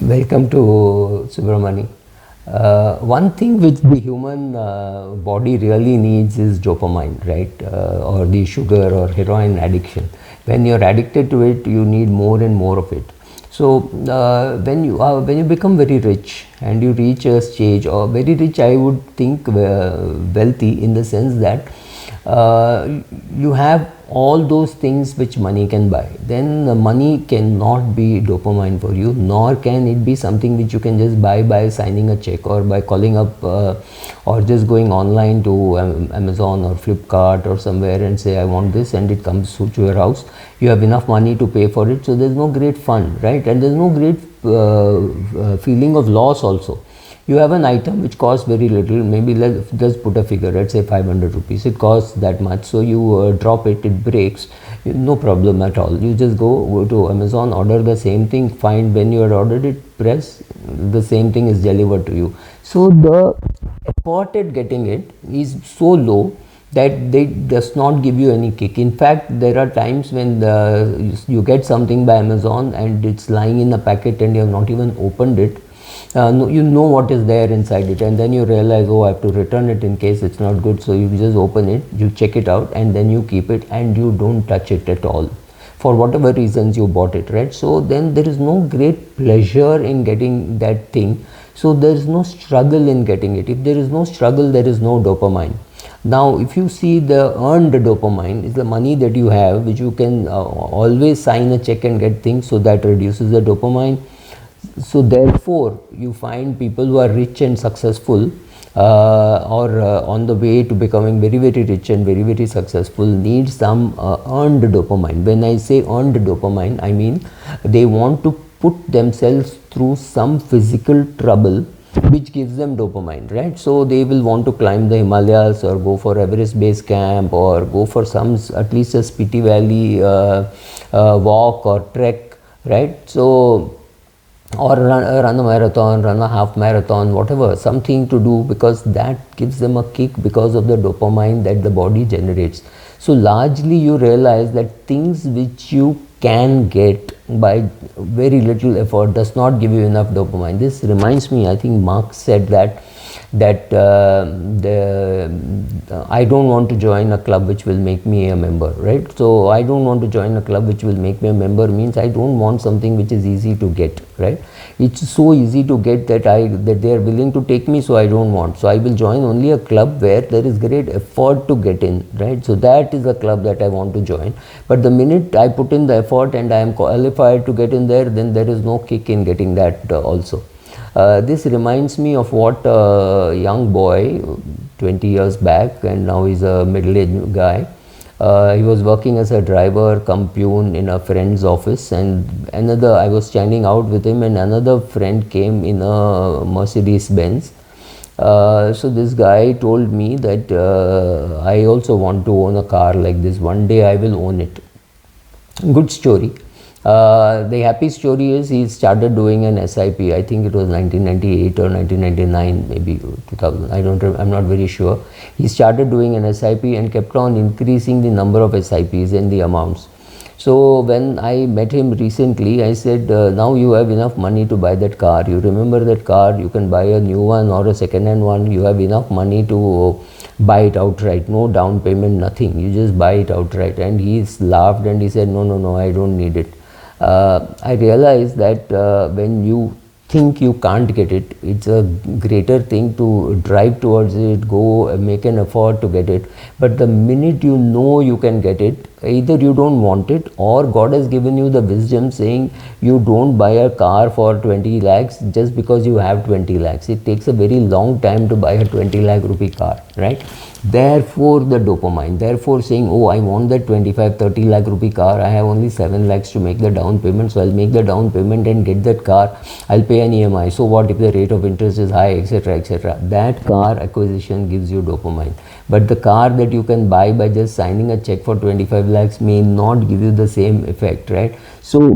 Welcome to Subramani. One thing which the human body really needs is dopamine, right? Or the sugar or heroin addiction. When you're addicted to it, you need more and more of it. So when you become very rich and you reach a stage, or very rich, I would think wealthy in the sense that you have all those things which money can buy, then the money cannot be dopamine for you, nor can it be something which you can just buy by signing a check or by calling up or just going online to Amazon or Flipkart or somewhere and say I want this, and it comes to your house. You have enough money to pay for it, so there's no great fun, right? And there's no great feeling of loss also. You have an item which costs very little, maybe let's just put a figure, let's say 500 rupees, it costs that much, so you drop it, it breaks, no problem at all. You just go to Amazon, order the same thing, find when you had ordered it, press, the same thing is delivered to you. So the effort at getting it is so low that they does not give you any kick. In fact, there are times when you get something by Amazon and it's lying in a packet and you have not even opened it. You know what is there inside it, and then you realize, oh, I have to return it in case it's not good. So you just open it, you check it out, and then you keep it and you don't touch it at all for whatever reasons you bought it, right? So then there is no great pleasure in getting that thing, so there is no struggle in getting it. If there is no struggle, there is no dopamine. Now if you see, the earned dopamine is the money that you have, which you can always sign a check and get things, so that reduces the dopamine. So therefore you find people who are rich and successful or on the way to becoming very rich and very successful need some earned dopamine. When I say earned dopamine, I mean they want to put themselves through some physical trouble which gives them dopamine, right? So they will want to climb the Himalayas or go for Everest base camp or go for some, at least a Spiti Valley walk or trek, right? So or run a marathon, run a half marathon, whatever, something to do, because that gives them a kick because of the dopamine that the body generates. So largely you realize that things which you can get by very little effort does not give you enough dopamine. This reminds me, I think Marx said that I don't want to join a club which will make me a member, right? So I don't want to join a club which will make me a member means I don't want something which is easy to get, right? It's so easy to get that they are willing to take me, so I don't want. So I will join only a club where there is great effort to get in, right? So that is a club that I want to join. But the minute I put in the effort and I am qualified to get in there, then there is no kick in getting that also. This reminds me of what a young boy 20 years back, and now he's a middle-aged guy. He was working as a driver cum peon in a friend's office, and I was standing out with him, and another friend came in a Mercedes Benz. So this guy told me that I also want to own a car like this. One day I will own it. Good story. The happy story is he started doing an SIP. I think it was 1998 or 1999, maybe 2000. I'm not very sure. He started doing an SIP and kept on increasing the number of SIPs and the amounts. So when I met him recently, I said, now you have enough money to buy that car. You remember that car? You can buy a new one or a second-hand one. You have enough money to buy it outright. No down payment, nothing. You just buy it outright. And he laughed and he said, no, I don't need it. I realize that when you think you can't get it, it's a greater thing to drive towards it, go make an effort to get it. But the minute you know you can get it, either you don't want it, or God has given you the wisdom saying you don't buy a car for 20 lakhs just because you have 20 lakhs. It takes a very long time to buy a 20 lakh rupee car, right? Therefore the dopamine, therefore saying, oh, I want that 25-30 lakh rupee car, I have only 7 lakhs to make the down payment, so I'll make the down payment and get that car. I'll pay an EMI, so what if the rate of interest is high, etc, etc. That car acquisition gives you dopamine. But the car that you can buy by just signing a check for 25 lakhs may not give you the same effect, right? So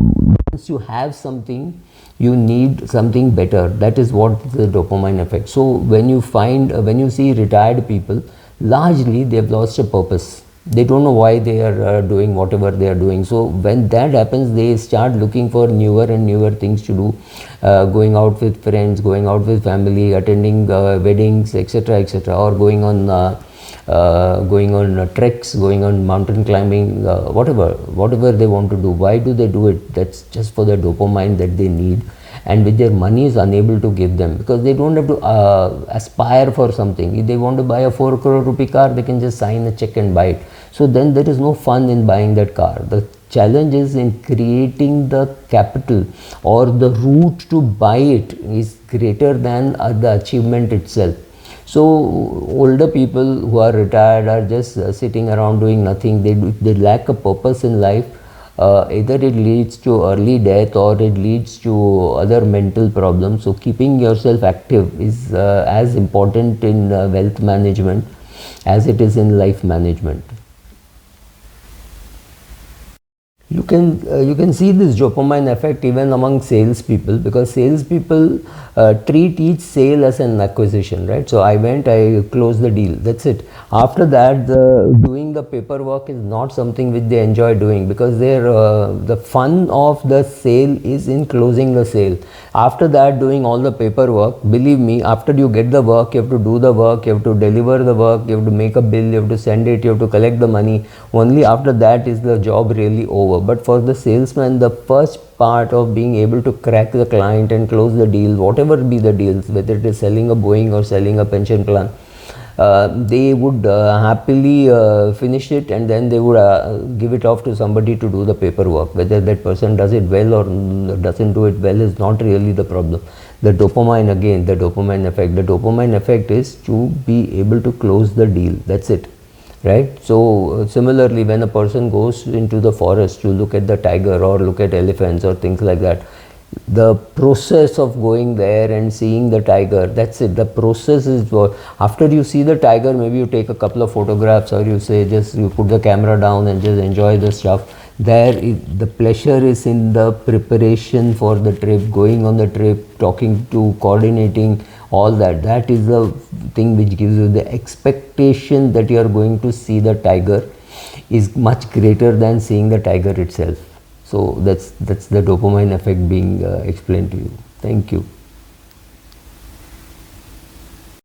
once you have something, you need something better. That is what the dopamine effect. So when you see retired people, largely they've lost a purpose. They don't know why they are doing whatever they are doing. So when that happens, they start looking for newer and newer things to do, going out with friends, going out with family, attending weddings, etc., etc., or going on treks, going on mountain climbing, whatever they want to do. Why do they do it? That's just for the dopamine that they need, and which their money is unable to give them, because they don't have to aspire for something. If they want to buy a 4 crore rupee car, they can just sign a check and buy it. So then there is no fun in buying that car. The challenge is in creating the capital, or the route to buy it is greater than the achievement itself. So older people who are retired are just sitting around doing nothing. They lack a purpose in life. Either it leads to early death, or it leads to other mental problems. So keeping yourself active is as important in wealth management as it is in life management. You can see this dopamine effect even among salespeople, because salespeople treat each sale as an acquisition, right? So I closed the deal, that's it. After that, doing the paperwork is not something which they enjoy doing, because the fun of the sale is in closing the sale. After that, doing all the paperwork, believe me, after you get the work, you have to do the work, you have to deliver the work, you have to make a bill, you have to send it, you have to collect the money. Only after that is the job really over. But for the salesman, the first part of being able to crack the client and close the deal, whatever be the deals, whether it is selling a Boeing or selling a pension plan, they would happily finish it, and then they would give it off to somebody to do the paperwork. Whether that person does it well or doesn't do it well is not really the problem. The dopamine, again, the dopamine effect. The dopamine effect is to be able to close the deal. That's it. Right? So similarly, when a person goes into the forest to look at the tiger or look at elephants or things like that, the process of going there and seeing the tiger, that's it. The process is what, after you see the tiger, maybe you take a couple of photographs, or you say just you put the camera down and just enjoy the stuff. The pleasure is in the preparation for the trip, going on the trip, talking to, coordinating, all that is the thing which gives you the expectation that you are going to see the tiger is much greater than seeing the tiger itself. So that's the dopamine effect being explained to you. Thank you.